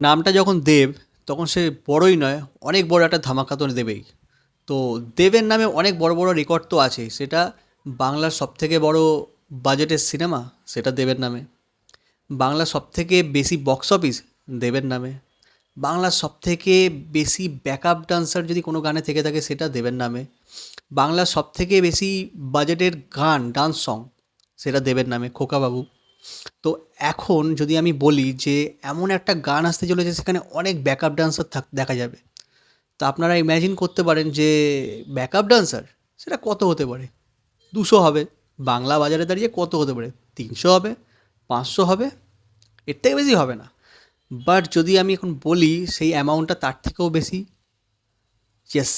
নামটা যখন দেব, তখন সে বড়ই নয়, অনেক বড় একটা ধামাকা তো দেবেই। তো দেবের নামে অনেক বড় বড় রেকর্ড তো আছে, সেটা বাংলার সবথেকে বড় বাজেটের সিনেমা, সেটা দেবের নামে। বাংলার সবথেকে বেশি বক্স অফিস, দেবের নামে। বাংলার সবথেকে বেশি ব্যাকআপ ডান্সার যদি কোনো গানে থেকে থাকে, সেটা দেবের নামে। বাংলার সবথেকে বেশি বাজেটের গান, ডান্স সং, সেটা দেবের নামে, খোকাবাবু। তো এখন যদি আমি বলি যে এমন একটা গান আসতে চলেছে সেখানে অনেক ব্যাকআপ ডান্সার দেখা যাবে, তো আপনারা ইম্যাজিন করতে পারেন যে ব্যাকআপ ডান্সার সেটা কত হতে পারে। 200 হবে, বাংলা বাজারে দাঁড়িয়ে কত হতে পারে, 300 হবে, 500 হবে, এর থেকে বেশি হবে না। বাট যদি আমি এখন বলি সেই অ্যামাউন্টটা তার থেকেও বেশি। ইয়েস।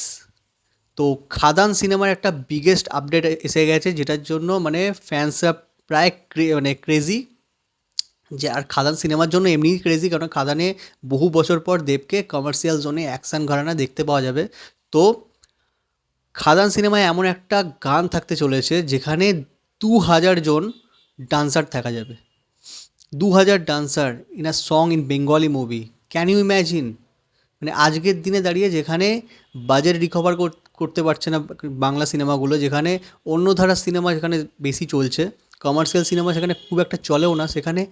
তো খাদান সিনেমার একটা বিগেস্ট আপডেট এসে গেছে, যেটার জন্য মানে ফ্যান্সরা প্রায় মানে ক্রেজি। যে আর খাদান সিনেমার জন্য এমনিই ক্রেজি, কারণ খাদানে বহু বছর পর দেবকে কমার্শিয়াল জোনে অ্যাকশন ঘরানা দেখতে পাওয়া যাবে। তো খাদান সিনেমায় এমন একটা গান থাকতে চলেছে যেখানে 2000 জন ডান্সার থাকা যাবে। 2000 dancer in a song in Bengali movie, can you imagine? মানে আজকের দিনে দাঁড়িয়ে যেখানে বাজেট রিকভার করতে পারছে না বাংলা সিনেমাগুলো, যেখানে অন্য ধারার সিনেমা যেখানে বেশি চলছে, কমার্শিয়াল সিনেমা সেখানে খুব একটা চলেও না, সেখানে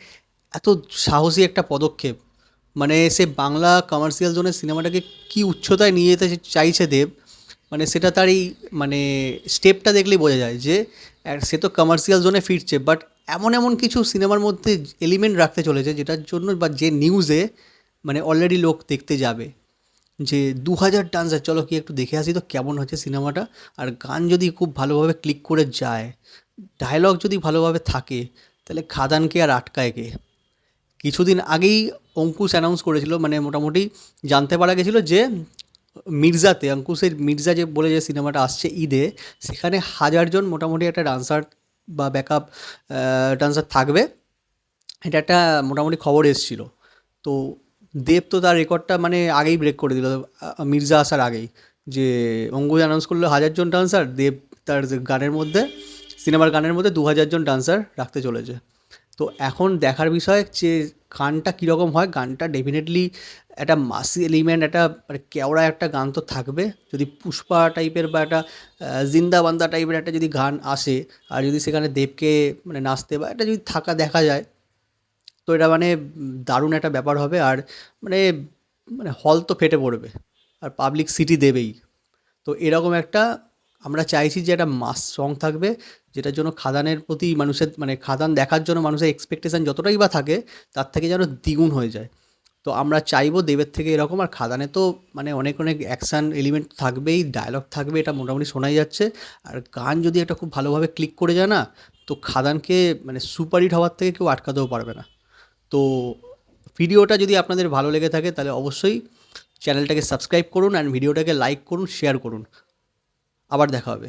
এত সাহসী একটা পদক্ষেপ। মানে সে বাংলা কমার্শিয়াল জোনের সিনেমাটাকে কী উচ্চতায় নিয়ে যেতে চাইছে দেব, মানে সেটা তার এই মানে স্টেপটা দেখলেই বোঝা যায় যে সে তো কমার্শিয়াল জোনে ফিরছে, বাট এমন এমন কিছু সিনেমার মধ্যে এলিমেন্ট রাখতে চলেছে যেটার জন্য বা যে নিউজে মানে অলরেডি লোক দেখতে যাবে। যে 2000 ডান্সার, চলো কি একটু দেখে আসি তো কেমন হচ্ছে সিনেমাটা। আর গান যদি খুব ভালোভাবে ক্লিক করে যায়, ডায়লগ যদি ভালোভাবে থাকে, তাহলে খাদানকে আর আটকায় কে? কিছুদিন আগেই অঙ্কুশ অ্যানাউন্স করেছিল, মানে মোটামুটি জানতে পারা গেছিলো যে মির্জাতে, অঙ্কুশের মির্জা যে বলে যে সিনেমাটা আসছে ঈদে, সেখানে 1000 জন মোটামুটি একটা ডান্সার বা ব্যাকআপ ডান্সার থাকবে। এটা একটা মোটামুটি খবর এসেছিল। তো দেব তো তার রেকর্ডটা মানে আগেই ব্রেক করে দিল, মির্জা আসার আগেই। যে অঙ্কুশ অ্যানাউন্স করলো 1000 জন ডান্সার, দেব তার যে গানের মধ্যে, সিনেমার গানের মধ্যে 2000 জন ডান্সার রাখতে চলেছে। তো এখন দেখার বিষয় যে গানটা কীরকম হয়। গানটা ডেফিনেটলি একটা মাসি এলিমেন্ট, একটা মানে কেওড়া একটা গান তো থাকবে। যদি পুষ্পা টাইপের বা একটা জিন্দা বান্দা টাইপের একটা যদি গান আসে, আর যদি সেখানে দেবকে মানে নাচতে বা এটা যদি থাকা দেখা যায়, তো এটা মানে দারুণ একটা ব্যাপার হবে। আর মানে মানে হল তো ফেটে পড়বে, আর পাবলিক সিটি দেবেই। তো এরকম একটা আমরা চাইছি যে একটা মাস সং থাকবে, যেটার জন্য খাদানের প্রতি মানুষের মানে খাদান দেখার জন্য মানুষের এক্সপেকটেশন যতটাই বা থাকে, তার থেকে যেন দ্বিগুণ হয়ে যায়। তো আমরা চাইবো দেবের থেকে এরকম। আর খাদানে তো মানে অনেক অনেক অ্যাকশান এলিমেন্ট থাকবেই, ডায়লগ থাকবে, এটা মোটামুটি শোনাই যাচ্ছে। আর গান যদি একটা খুব ভালোভাবে ক্লিক করে যায় না, তো খাদানকে মানে সুপারহিট হওয়ার থেকে কেউ আটকাতেও পারবে না। তো ভিডিওটা যদি আপনাদের ভালো লেগে থাকে, তাহলে অবশ্যই চ্যানেলটাকে সাবস্ক্রাইব করুন, অ্যান্ড ভিডিওটাকে লাইক করুন, শেয়ার করুন। আবার দেখা হবে।